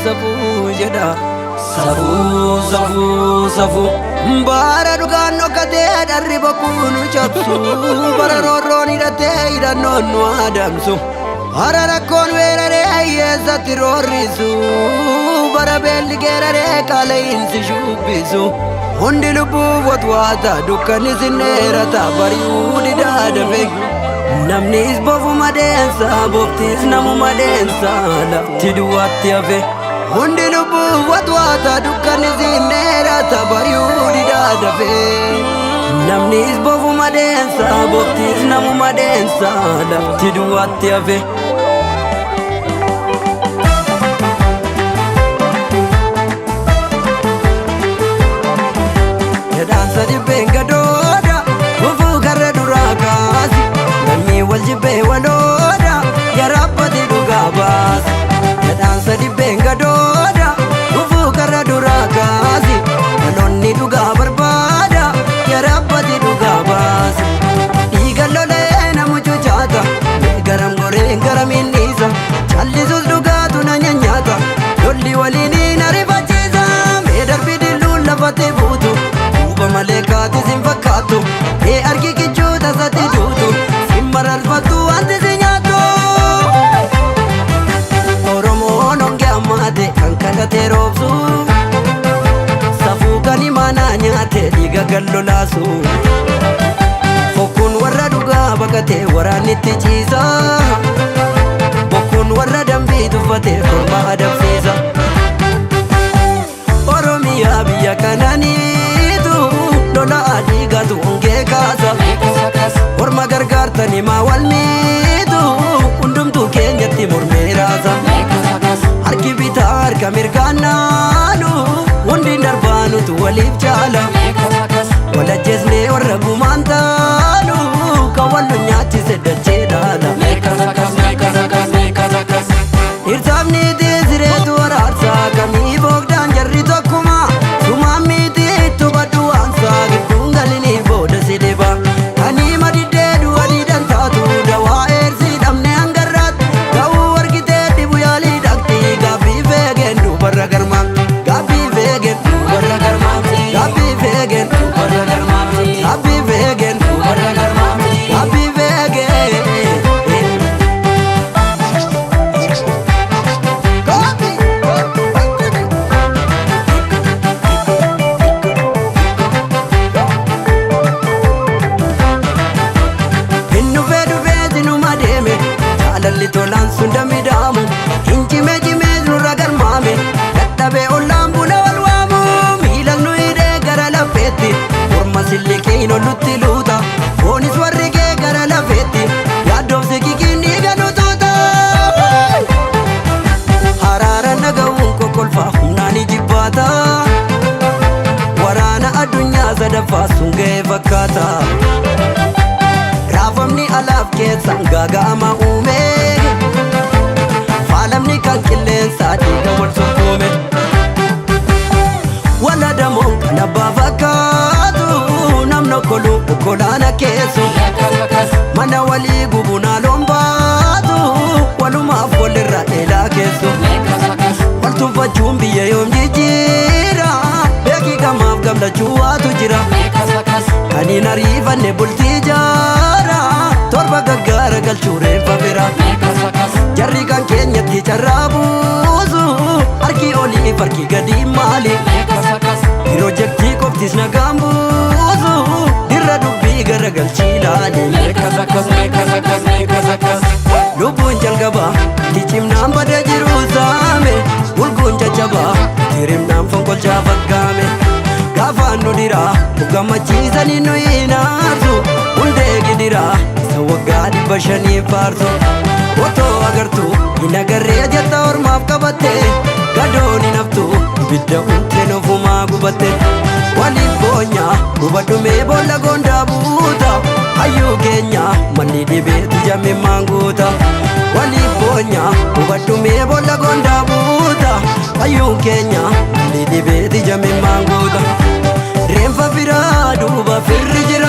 safuu jedha. Safuu safuu safuu bara dhugaan dhokatee dharri bokkuu nu cabsu bara roorroon hidhatee hidhannoon nu adamsu bara rakkoon weeraree hiyyeessatti roorrisu bara beelli geeraree qaala'insi shubbisu hundi lubbuuf watwaata dukkanni sinneerata bari'uu didaa dafe namnis bofuma deensa boftis namuma deensa lafti duwwaatti hafe hundi lubbuuf watwaata dukkanni sinneerata bari'uu didaa dafe namnis bofuma deensa boftis namuma deensa lafti duwwaatti hafe. Benga doda, wufu karra durakaasi. Namni wal jibbee walooda, yarabbati dhugaa baasi. Dansa di benga doda, wufu karra durakaasi. Dhaloonni dhugaa barbaada, yarabbati dhugaa baasi. Dhiiga lolee namu cucaata, garam goree garam innisa. Challisuus dhugaatu na nyaata, lolli waliin na rifachiisa. Mee darbi dilluun lafatti buutu. Malekati simfakatu argi kichuta sati dutu simmararfatu anti sinyaatu Oromo nonge amate kankagate roobsu safuu kan imana nyaate dhiiga gallolaasu fokkuun warra dhugaa baqate waraanitti ciisa bokkuun warra dambii tuffate korma adabsiisa Oromiyaa biyya kananii lola adii gatu ongee kaasa orma gargaartanii maa wal miitu hundumtuu keenyatti mormee raasa harki bitaa harka mirgaan naanu hundi darbaanutu waliif jaala walajjeesnee warra gumaan taanu kan wallu nyaachise dachee dhaala hirsaafni sireetu araarsaa kamii boogdaan jarri tokkuma sumaan miti tubadhu waansaa gidduun galini booda si dhiba ani madidee du'anii dantaatu dawaa eersii dhabne hangarraatti ga'uu argitee dhibu yaalii dhaqxi gaabbii feegeen dubarra garmaam gaabbii feegeen dubarra garmaam gaabbii feegeen dubarra garmaam gaabbii feegeen dubarra garmaam gaabbii feegeen tolaan sunda midaamu hinjime jimee nurra garmaame dadhabee ollaan buna wal waamu miilan nu hidhee gara lafeetti morma silliqiin ollutti luuta foonis warri kee gara lafeetti yaaddoofsi kikiin dhiiga nu tuuta haraaran dhaga'uun kokkolfaa humnaan ijibbaata waraana addunyaa sadaffaa sun ga'ee fakkaata raafamni alaaf keessaan gaaga'ama uume faalamni kan qilleensaa dhiiga wal sokkoome wala damoon kan abbaa fakkaatu namna koluu okkolaana keessu mana walii gubunaa loon baatu walumaaf walirra dheelaa keessu wal tuffachuun biyya yoom jijjiira beekii gamaaf gamlachuu waatu jira kan hin ariifanne bultii jaara torba gaggaara galchuu reeffa bira jarri kan keenyatti carraa buusu harki olii farki gadi maali pirojektii qoftis nagaan buusu dirra dubbii gara galchii laali lubbuun jalqabaa ticimnaan bada jiruu saame ulguun jajjabaa tirimnaan fonqolchaa fakkaame gaafaan nu diraa gammachiisanii nu hinaarsu hundee gidiraa isa waggaa 500 faarsu otoo agartuu hin agarree jetta ormaaf qabatte gadoon hin haftu ibidda unteen ofumaa gubatte waliif boonyaa hubadhumee boolla gondaa buuta hayyuu keenya manni dhibeetu jammimmaan guuta waliif boonyaa hubadhumee boolla gondaa buuta hayyuu keenya manni dhibeetu jammimmaan guuta reenfa firaa duuba firri jira